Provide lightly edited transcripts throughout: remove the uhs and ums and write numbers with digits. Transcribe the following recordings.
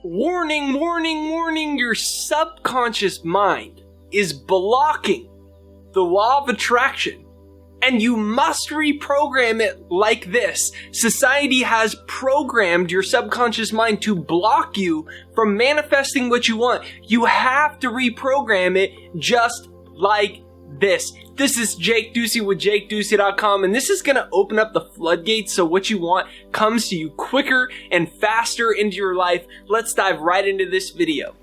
Warning, warning, warning, your subconscious mind is blocking the law of attraction, and you must reprogram it like this. Society has programmed your subconscious mind to block you from manifesting what you want. You have to reprogram it just like this. This is Jake Ducey with JakeDucey.com, and this is going to open up the floodgates so what you want comes to you quicker and faster into your life. Let's dive right into this video.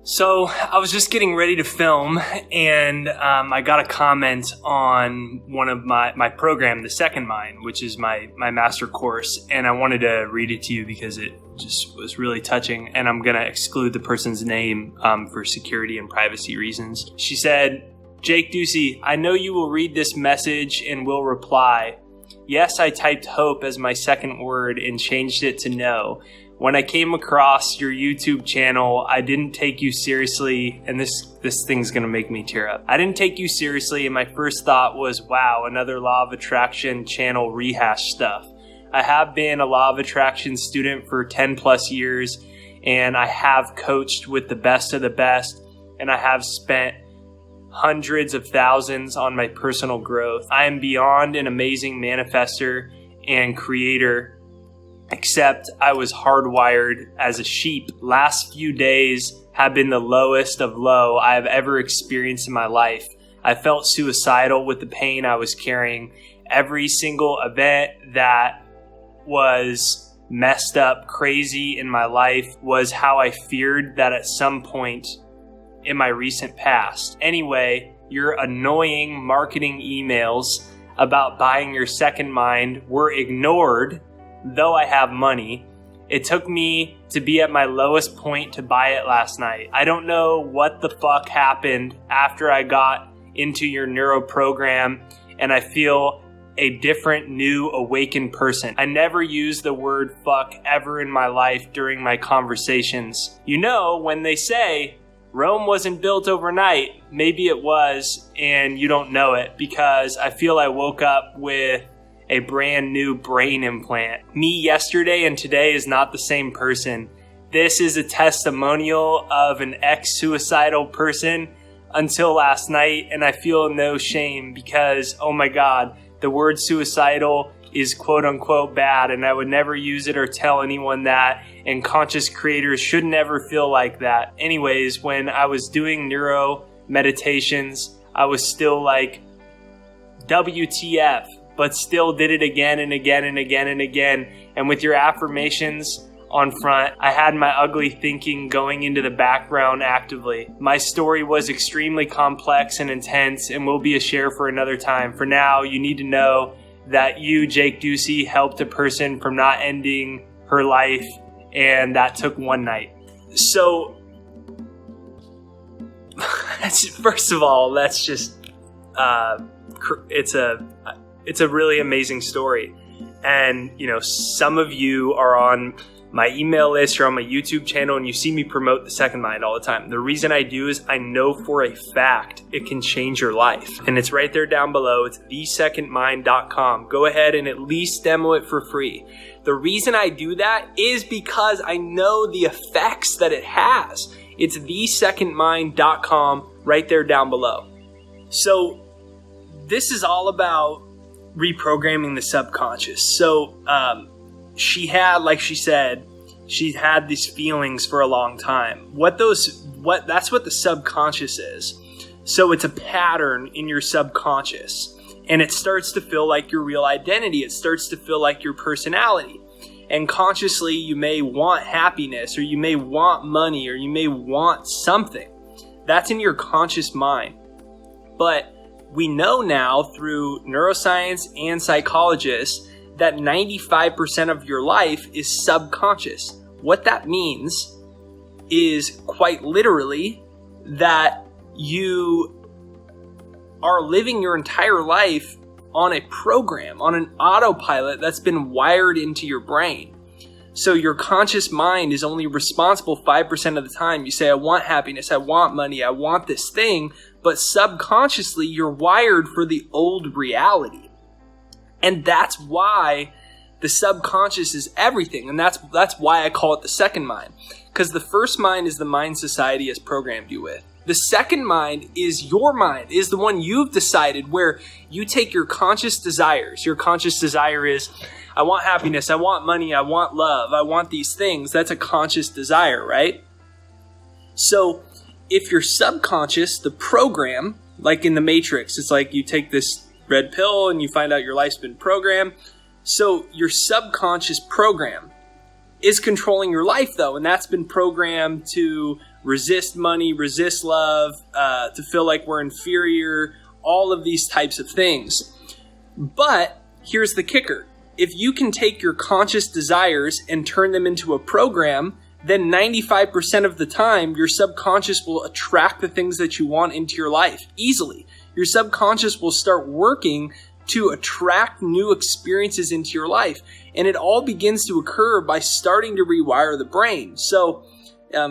So I was just getting ready to film, and I got a comment on one of my program, The Second Mind, which is my master course, and I wanted to read it to you because it just was really touching, and I'm going to exclude the person's name for security and privacy reasons. She said, "Jake Ducey, I know you will read this message and will reply. Yes, I typed hope as my second word and changed it to no. When I came across your YouTube channel, I didn't take you seriously," and this thing's gonna make me tear up. "I didn't take you seriously, and my first thought was, wow, another law of attraction channel rehash stuff. I have been a law of attraction student for 10 plus years, and I have coached with the best of the best, and I have spent hundreds of thousands on my personal growth. I am beyond an amazing manifester and creator, except I was hardwired as a sheep. Last few days have been the lowest of low I have ever experienced in my life. I felt suicidal with the pain I was carrying. Every single event that was messed up, crazy in my life was how I feared that at some point in my recent past. Anyway, your annoying marketing emails about buying your second mind were ignored. Though I have money, it took me to be at my lowest point to buy it last night. I don't know what the fuck happened after I got into your neuro program, and I feel a different, new, awakened person. I never use the word fuck ever in my life during my conversations. You know, when they say Rome wasn't built overnight, maybe it was, and you don't know it, because I feel I woke up with a brand new brain implant. Me yesterday and today is not the same person. This is a testimonial of an ex-suicidal person until last night, and I feel no shame because, oh my God, the word suicidal is quote unquote bad, and I would never use it or tell anyone that, and conscious creators should never feel like that. Anyways, when I was doing neuro meditations, I was still like, WTF, but still did it again and again and again and again. And with your affirmations on front, I had my ugly thinking going into the background actively. My story was extremely complex and intense and will be a share for another time. For now, you need to know that you, Jake Ducey, helped a person from not ending her life, and that took one night." So, first of all, that's just, it's a really amazing story. And, you know, some of you are on my email list or on my YouTube channel, and you see me promote The Second Mind all the time. The reason I do is I know for a fact it can change your life. And it's right there down below. It's thesecondmind.com. Go ahead and at least demo it for free. The reason I do that is because I know the effects that it has. It's thesecondmind.com right there down below. So this is all about reprogramming the subconscious. So she had, like she said, she had these feelings for a long time. That's what the subconscious is. So it's a pattern in your subconscious, and it starts to feel like your real identity. It starts to feel like your personality. And consciously, you may want happiness, or you may want money, or you may want something. That's in your conscious mind. But we know now through neuroscience and psychologists that 95% of your life is subconscious. What that means is quite literally that you are living your entire life on a program, on an autopilot that's been wired into your brain. So your conscious mind is only responsible 5% of the time. You say, I want happiness, I want money, I want this thing, but subconsciously you're wired for the old reality. And that's why the subconscious is everything. And that's why I call it the second mind. Because the first mind is the mind society has programmed you with. The second mind, is the one you've decided, where you take your conscious desires. Your conscious desire is, I want happiness, I want money, I want love, I want these things. That's a conscious desire, right? So if your subconscious, the program, like in the Matrix, it's like you take this red pill and you find out your life's been programmed. So your subconscious program is controlling your life, though, and that's been programmed to resist money, resist love, to feel like we're inferior, all of these types of things. But here's the kicker. If you can take your conscious desires and turn them into a program, then 95% of the time, your subconscious will attract the things that you want into your life easily. Your subconscious will start working to attract new experiences into your life. And it all begins to occur by starting to rewire the brain. So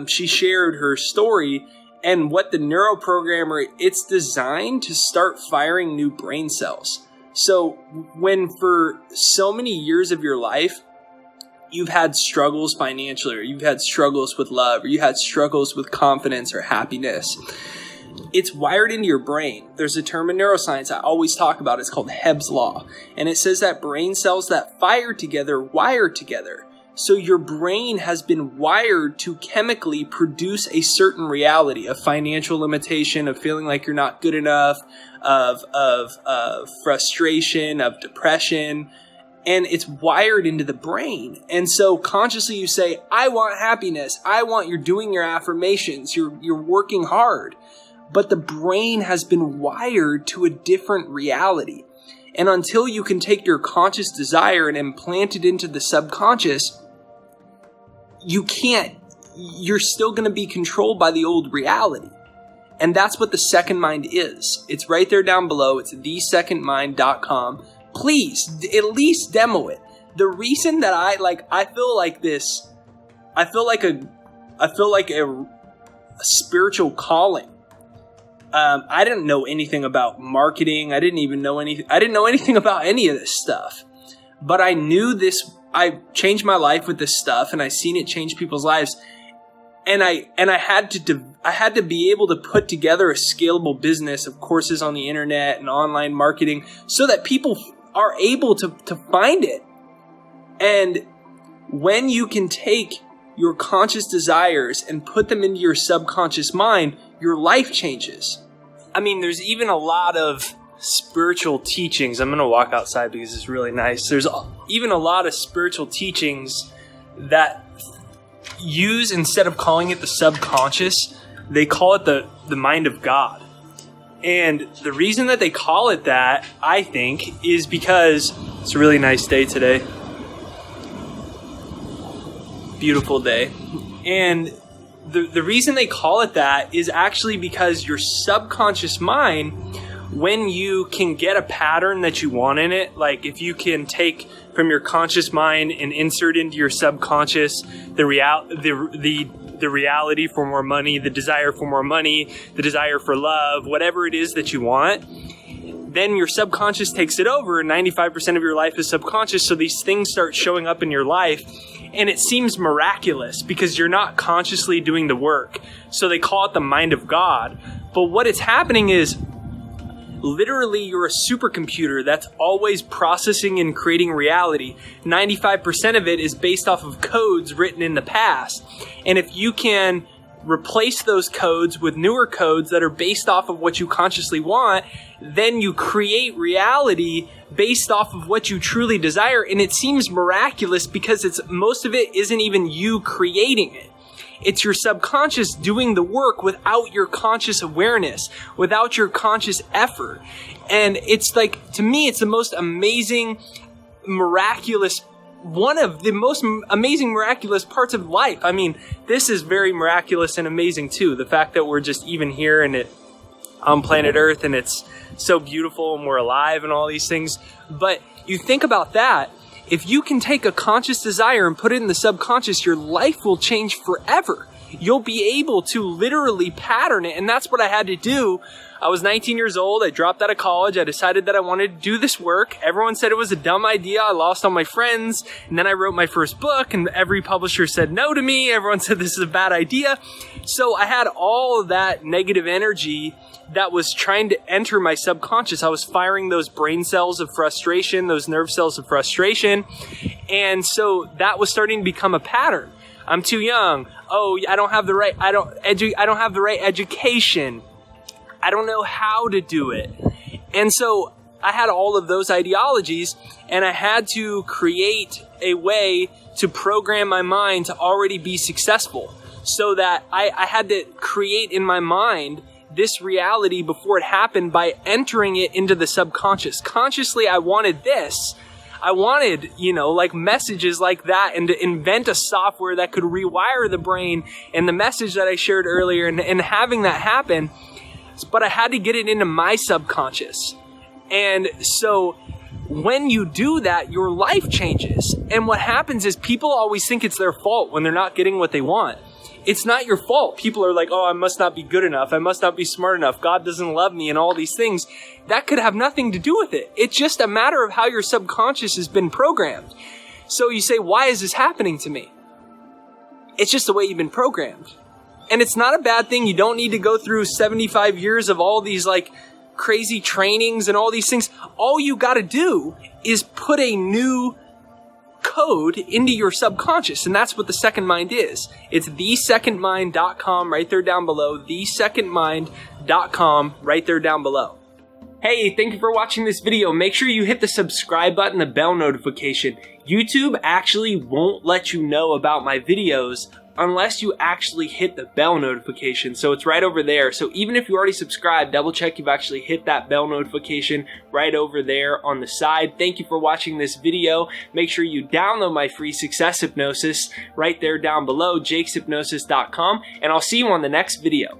she shared her story, and what the neuroprogrammer, it's designed to start firing new brain cells. So when for so many years of your life, you've had struggles financially, or you've had struggles with love, or you had struggles with confidence or happiness, it's wired into your brain. There's a term in neuroscience I always talk about. It's called Hebb's Law. And it says that brain cells that fire together wire together. So your brain has been wired to chemically produce a certain reality of financial limitation, of feeling like you're not good enough, of frustration, of depression. And it's wired into the brain. And so consciously you say, I want happiness. You're doing your affirmations. You're working hard. But the brain has been wired to a different reality. And until you can take your conscious desire and implant it into the subconscious, you're still going to be controlled by the old reality. And that's what the second mind is. It's right there down below. It's thesecondmind.com. Please, at least demo it. The reason that I feel like a spiritual calling. I didn't know anything about marketing. I didn't know anything about any of this stuff. But I knew this. I changed my life with this stuff, and I seen it change people's lives. And I had to be able to put together a scalable business of courses on the internet and online marketing, so that people are able to find it. And when you can take your conscious desires and put them into your subconscious mind, your life changes. I mean, there's even a lot of spiritual teachings. I'm going to walk outside because it's really nice. There's even a lot of spiritual teachings that use, instead of calling it the subconscious, they call it the mind of God. And the reason that they call it that, I think, is because it's a really nice day today. Beautiful day. And the reason they call it that is actually because your subconscious mind, when you can get a pattern that you want in it, like if you can take from your conscious mind and insert into your subconscious the reality for more money, the desire for more money, the desire for love, whatever it is that you want, then your subconscious takes it over, and 95% of your life is subconscious, so these things start showing up in your life, and it seems miraculous because you're not consciously doing the work. So they call it the mind of God. But what is happening is, literally, you're a supercomputer that's always processing and creating reality. 95% of it is based off of codes written in the past. And if you can replace those codes with newer codes that are based off of what you consciously want, then you create reality based off of what you truly desire. And it seems miraculous because most of it isn't even you creating it. It's your subconscious doing the work without your conscious awareness, without your conscious effort. And it's like, to me, it's the most amazing, miraculous, one of the most amazing, miraculous parts of life. I mean, this is very miraculous and amazing too. The fact that we're just even here and on planet Earth, and it's so beautiful and we're alive and all these things. But you think about that, if you can take a conscious desire and put it in the subconscious, your life will change forever. You'll be able to literally pattern it. And that's what I had to do. I was 19 years old. I dropped out of college. I decided that I wanted to do this work. Everyone said it was a dumb idea. I lost all my friends. And then I wrote my first book, and every publisher said no to me. Everyone said this is a bad idea. So I had all of that negative energy that was trying to enter my subconscious. I was firing those brain cells of frustration, those nerve cells of frustration. And so that was starting to become a pattern. I'm too young. Oh, I don't have the right education. I don't know how to do it. And so I had all of those ideologies, and I had to create a way to program my mind to already be successful, so that I had to create in my mind this reality before it happened by entering it into the subconscious. Consciously, I wanted this. I wanted, like messages like that, and to invent a software that could rewire the brain and the message that I shared earlier, and having that happen. But I had to get it into my subconscious. And so when you do that, your life changes. And what happens is people always think it's their fault when they're not getting what they want. It's not your fault. People are like, oh, I must not be good enough. I must not be smart enough. God doesn't love me, and all these things. That could have nothing to do with it. It's just a matter of how your subconscious has been programmed. So you say, why is this happening to me? It's just the way you've been programmed. And it's not a bad thing. You don't need to go through 75 years of all these like crazy trainings and all these things. All you got to do is put a new code into your subconscious, and that's what the second mind is. It's thesecondmind.com right there down below. thesecondmind.com right there down below. Hey, thank you for watching this video. Make sure you hit the subscribe button, the bell notification. YouTube actually won't let you know about my videos unless you actually hit the bell notification. So it's right over there. So even if you already subscribed, double check you've actually hit that bell notification right over there on the side. Thank you for watching this video. Make sure you download my free success hypnosis right there down below, jakeshypnosis.com, and I'll see you on the next video.